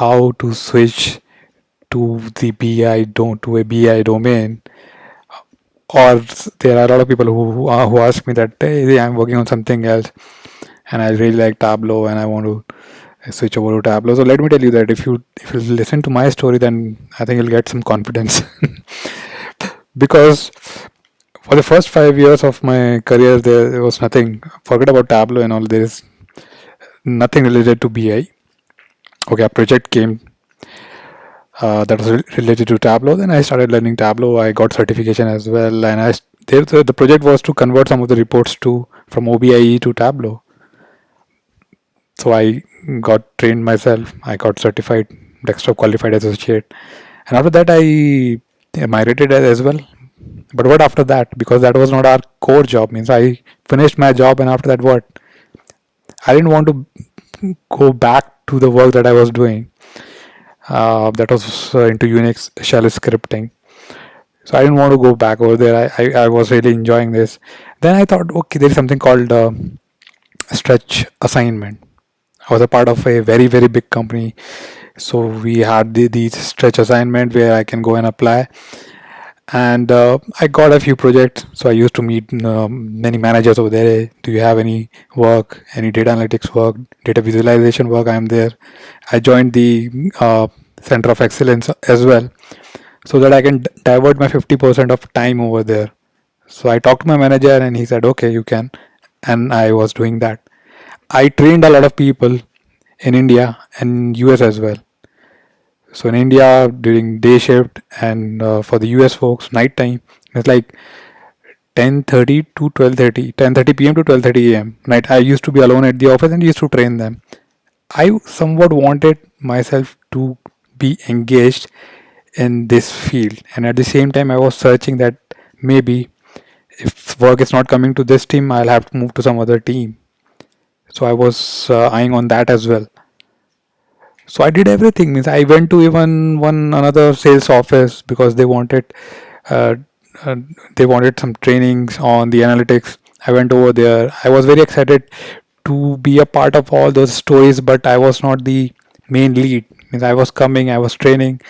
how to switch to the to a BI domain. Or there are a lot of people who ask me that, hey, I'm working on something else and I really like Tableau and I want to switch over to Tableau. So let me tell you that if you listen to my story, then I think you'll get some confidence. Because for the first 5 years of my career, there was nothing. Forget about Tableau and all. There is nothing related to BI. Okay, a project came that was related to Tableau. Then I started learning Tableau. I got certification as well, and the project was to convert some of the reports to from OBIE to Tableau. So I got trained myself. I got certified, desktop qualified associate, and after that I migrated as well. But what after that? Because that was not our core job. Means I finished my job, and after that, what? I didn't want to go back to the work that I was doing. That was into Unix shell scripting. So I didn't want to go back over there. I was really enjoying this. Then I thought, okay, there is something called stretch assignment. I was a part of a very, very big company. So we had these stretch assignment where I can go and apply. And I got a few projects. So I used to meet many managers over there. Hey, do you have any work, any data analytics work, data visualization work? I'm there. I joined the Center of Excellence as well, so that I can divert my 50% of time over there. So I talked to my manager and he said, okay, you can. And I was doing that. I trained a lot of people in India and US as well. So in India during day shift, and for the US folks night time, it's like 10:30 to 12:30, 10:30 p.m. to 12:30 a.m. night. I used to be alone at the office and used to train them. I somewhat wanted myself to be engaged in this field, and at the same time I was searching that maybe if work is not coming to this team, I'll have to move to some other team. So I was eyeing on that as well. So I did everything. Means I went to even one another sales office because uh, uh, they wanted some trainings on the analytics. I went over there. I was very excited to be a part of all those stories, but I was not the main lead. Means I was coming, I was training,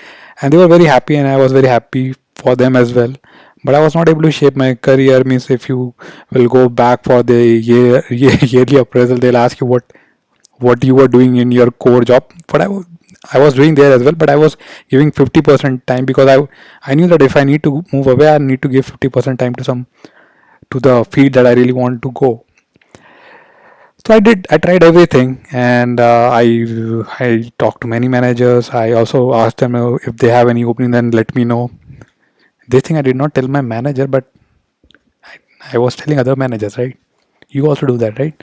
and they were very happy, and I was very happy for them as well. But I was not able to shape my career. Means if you will go back for the yearly appraisal, they'll ask you what you were doing in your core job. But I was doing there as well, but I was giving 50% time because I knew that if I need to move away, I need to give 50% time to the field that I really want to go. So I tried everything, and I talked to many managers. I also asked them if they have any opening, then let me know. This thing I did not tell my manager, but I was telling other managers, right? You also do that, right?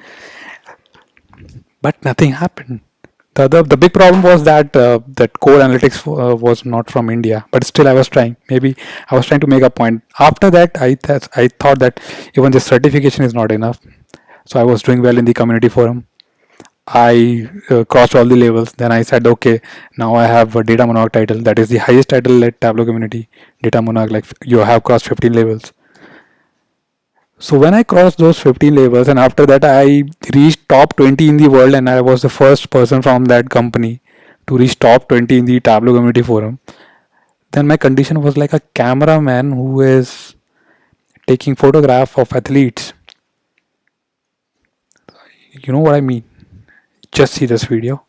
But nothing happened. The big problem was that that core analytics was not from India, but still I was trying. Maybe I was trying to make a point. After that, I thought that even this certification is not enough. So I was doing well in the community forum. I crossed all the levels. Then I said, okay, now I have a Data Monarch title. That is the highest title at Tableau community. Data Monarch, like you have crossed 15 levels. So when I crossed those 15 levels, and after that I reached top 20 in the world, and I was the first person from that company to reach top 20 in the Tableau community forum. Then my condition was like a cameraman who is taking photograph of athletes. You know what I mean? Just see this video.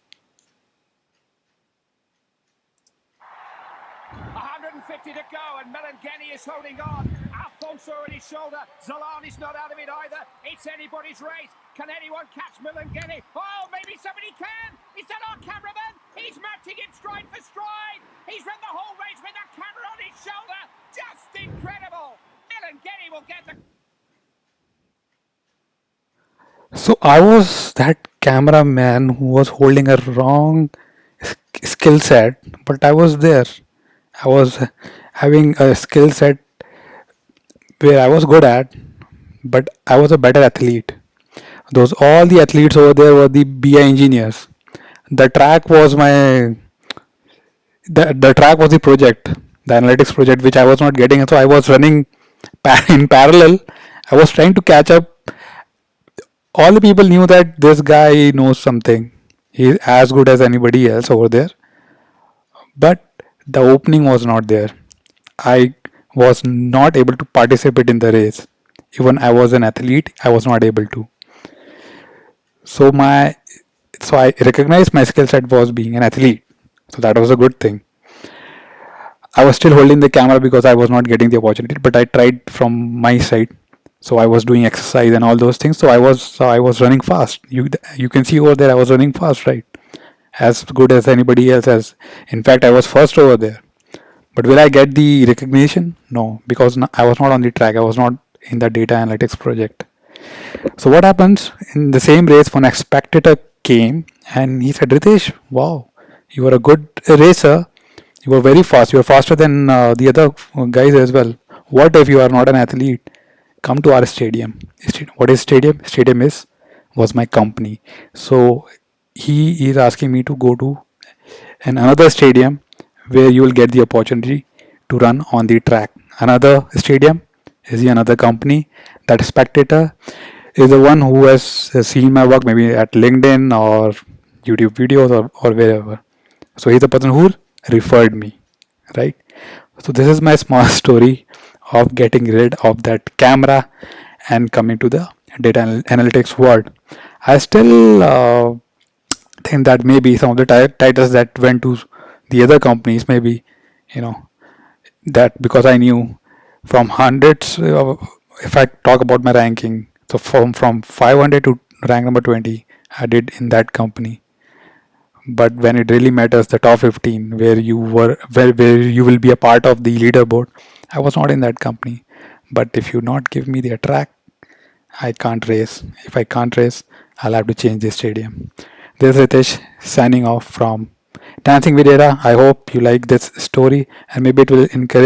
150 to go, and Melangeni is holding on. Alfonso on his shoulder. Zalani's not out of it either. It's anybody's race. Can anyone catch Melangeni? Oh, maybe somebody can. Is that our cameraman? He's matching him stride for stride. He's run the whole race with that camera on his shoulder. Just incredible. Melangeni will get the... So I was that cameraman who was holding a wrong skill set, but I was there. I was having a skill set where I was good at, but I was a better athlete. Those all the athletes over there were the BI engineers. The track was the track was the project, the analytics project, which I was not getting. So I was running in parallel. I was trying to catch up. All the people knew that this guy knows something. He's as good as anybody else over there. but the opening was not there. I was not able to participate in the race. Even I was an athlete, I was not able to. So my so I recognized my skill set was being an athlete. So that was a good thing. I was still holding the camera because I was not getting the opportunity, but I tried from my side. So I was doing exercise and all those things. So I was running fast. You can see over there I was running fast, right? As good as anybody else has. In fact, I was first over there. But will I get the recognition? No, because I was not on the track. I was not in the data analytics project. So what happens in the same race? One spectator came and he said, "Ritesh, wow, you are a good racer. You were very fast. You are faster than the other guys as well. What if you are not an athlete? Come to our stadium." What is stadium? Stadium is was my company. So he is asking me to go to another stadium where you will get the opportunity to run on the track. Another stadium is the another company. That spectator is the one who has seen my work maybe at LinkedIn or YouTube videos or wherever. So he's the person who referred me, right? So this is my small story of getting rid of that camera and coming to the data analytics world. I still think that maybe some of the titles that went to the other companies, maybe, you know, that because I knew from hundreds, if I talk about my ranking, so from 500 to rank number 20, I did in that company. But when it really matters, the top 15, where you will be a part of the leaderboard, I was not in that company. But if you not give me the track, I can't race. If I can't race, I'll have to change the stadium. This is Ritesh signing off from Dancing with Data. I hope you like this story and maybe it will encourage